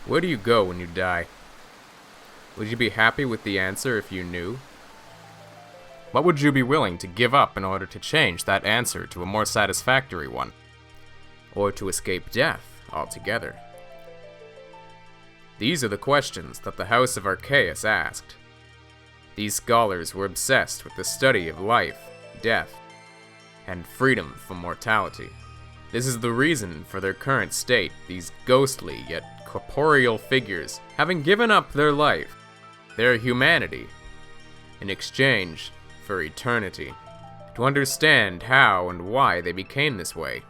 Where do you go when you die? Would you be happy with the answer if you knew? What would you be willing to give up in order to change that answer to a more satisfactory one? Or to escape death altogether? These are the questions that the House of Arceus asked. These scholars were obsessed with the study of life, death, and freedom from mortality. This is the reason for their current state, these ghostly yet corporeal figures having given up their life, their humanity, in exchange for eternity. To understand how and why they became this way,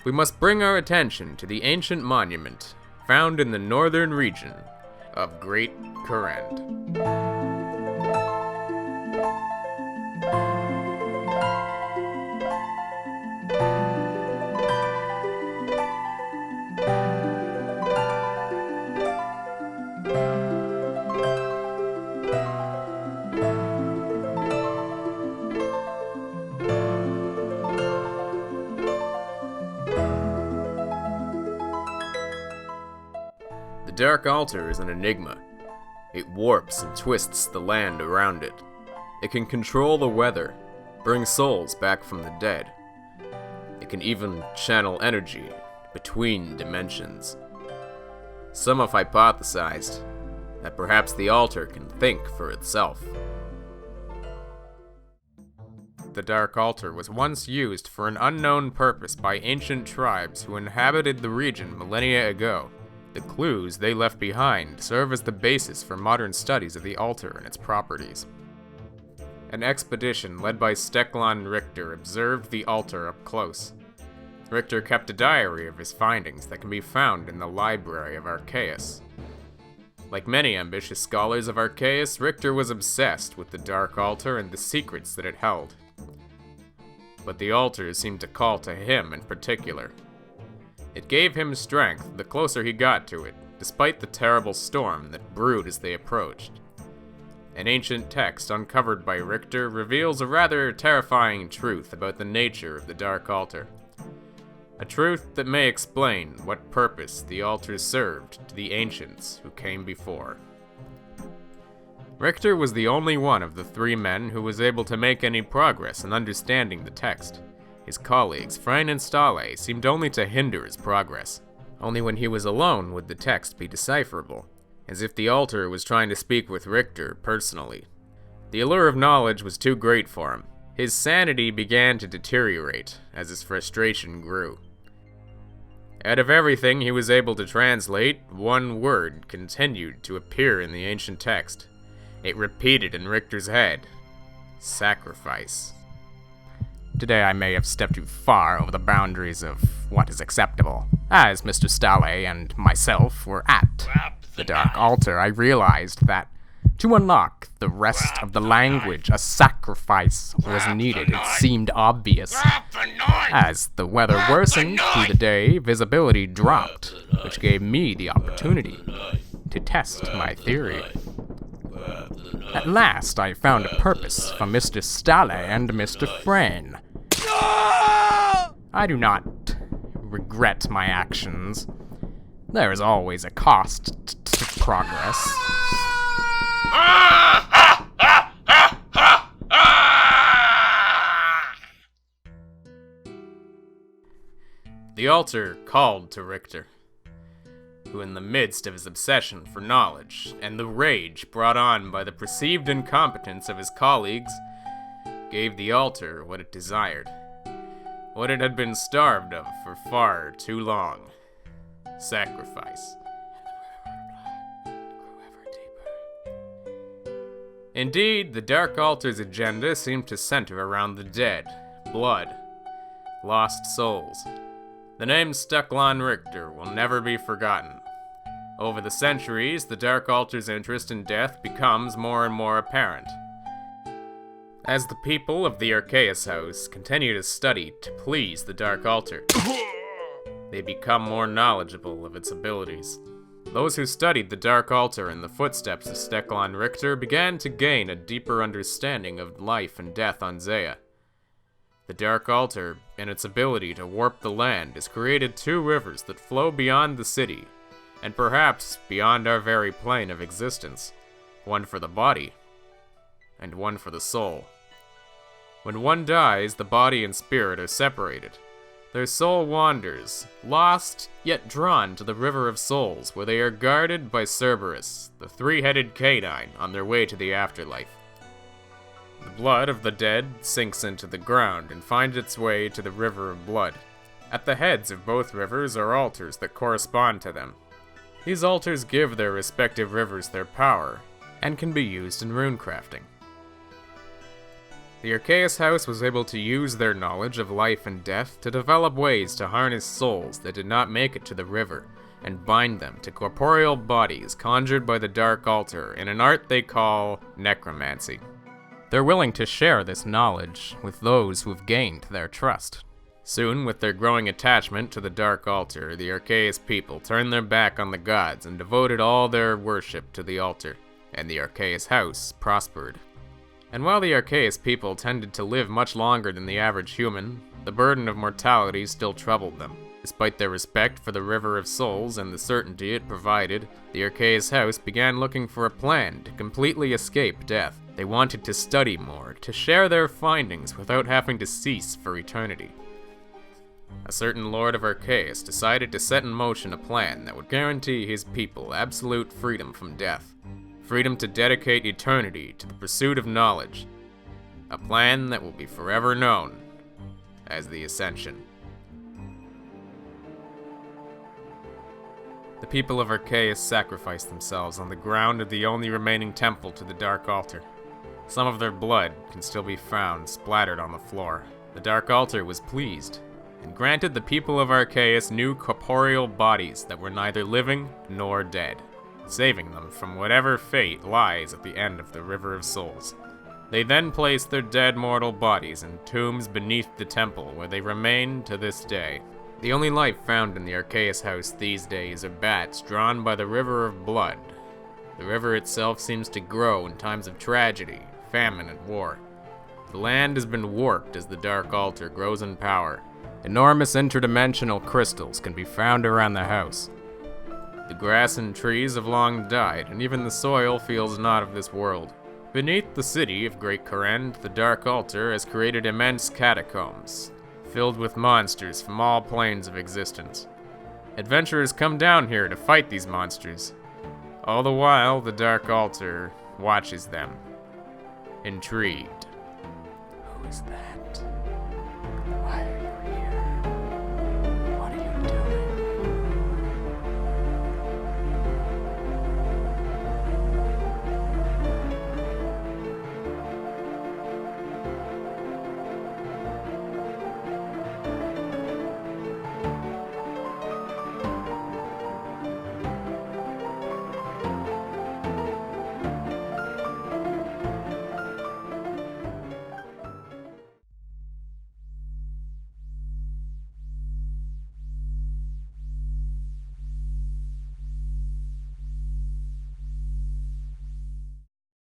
we must bring our attention to the ancient monument found in the northern region of Great Kurand. The Dark Altar is an enigma. It warps and twists the land around it. It can control the weather, bring souls back from the dead. It can even channel energy between dimensions. Some have hypothesized that perhaps the altar can think for itself. The Dark Altar was once used for an unknown purpose by ancient tribes who inhabited the region millennia ago. The clues they left behind serve as the basis for modern studies of the altar and its properties. An expedition led by Steklon Richter observed the altar up close. Richter kept a diary of his findings that can be found in the Library of Arceus. Like many ambitious scholars of Arceus, Richter was obsessed with the Dark Altar and the secrets that it held. But the altar seemed to call to him in particular. It gave him strength the closer he got to it, despite the terrible storm that brewed as they approached. An ancient text uncovered by Richter reveals a rather terrifying truth about the nature of the Dark Altar. A truth that may explain what purpose the altar served to the ancients who came before. Richter was the only one of the three men who was able to make any progress in understanding the text. His colleagues, Frein and Stale, seemed only to hinder his progress. Only when he was alone would the text be decipherable, as if the altar was trying to speak with Richter personally. The allure of knowledge was too great for him. His sanity began to deteriorate as his frustration grew. Out of everything he was able to translate, one word continued to appear in the ancient text. It repeated in Richter's head: sacrifice. Today I may have stepped too far over the boundaries of what is acceptable. As Mr. Stale and myself were at the Dark Altar, I realized that to unlock the rest of the language, a sacrifice was needed. It seemed obvious. As the weather worsened through the day, visibility dropped, which gave me the opportunity to test my theory. At last, I found a purpose for Mr. Stale and Mr. Frein. I do not regret my actions. There is always a cost to progress. The altar called to Richter, who in the midst of his obsession for knowledge and the rage brought on by the perceived incompetence of his colleagues, gave the altar what it desired, what it had been starved of for far too long: sacrifice. Indeed, the Dark Altar's agenda seemed to center around the dead, blood, lost souls. The name Steklon Richter will never be forgotten. Over the centuries, the Dark Altar's interest in death becomes more and more apparent. As the people of the Arceus House continue to study to please the Dark Altar, they become more knowledgeable of its abilities. Those who studied the Dark Altar in the footsteps of Steklon Richter began to gain a deeper understanding of life and death on Zeah. The Dark Altar, in its ability to warp the land, has created two rivers that flow beyond the city and perhaps beyond our very plane of existence. One for the body, and one for the soul. When one dies, the body and spirit are separated. Their soul wanders, lost yet drawn to the River of Souls, where they are guarded by Cerberus, the three-headed canine, on their way to the afterlife. The blood of the dead sinks into the ground and finds its way to the River of Blood. At the heads of both rivers are altars that correspond to them. These altars give their respective rivers their power, and can be used in runecrafting. The Arceus House was able to use their knowledge of life and death to develop ways to harness souls that did not make it to the river, and bind them to corporeal bodies conjured by the Dark Altar in an art they call necromancy. They're willing to share this knowledge with those who have gained their trust. Soon, with their growing attachment to the Dark Altar, the Arceus people turned their back on the gods and devoted all their worship to the altar, and the Arceus House prospered. And while the Arceus people tended to live much longer than the average human, the burden of mortality still troubled them. Despite their respect for the River of Souls and the certainty it provided, the Arceus House began looking for a plan to completely escape death. They wanted to study more, to share their findings without having to cease for eternity. A certain Lord of Arceus decided to set in motion a plan that would guarantee his people absolute freedom from death. Freedom to dedicate eternity to the pursuit of knowledge. A plan that will be forever known as the Ascension. The people of Arceus sacrificed themselves on the ground of the only remaining temple to the Dark Altar. Some of their blood can still be found splattered on the floor. The Dark Altar was pleased, and granted the people of Arceus new corporeal bodies that were neither living nor dead, saving them from whatever fate lies at the end of the River of Souls. They then placed their dead mortal bodies in tombs beneath the temple, where they remain to this day. The only life found in the Arceus House these days are bats drawn by the River of Blood. The river itself seems to grow in times of tragedy, famine, and war. The land has been warped as the Dark Altar grows in power. Enormous interdimensional crystals can be found around the house. The grass and trees have long died, and even the soil feels not of this world. Beneath the city of Great Corrend, the Dark Altar has created immense catacombs, filled with monsters from all planes of existence. Adventurers come down here to fight these monsters. All the while, the Dark Altar watches them, intrigued. Who is that? Why are you here?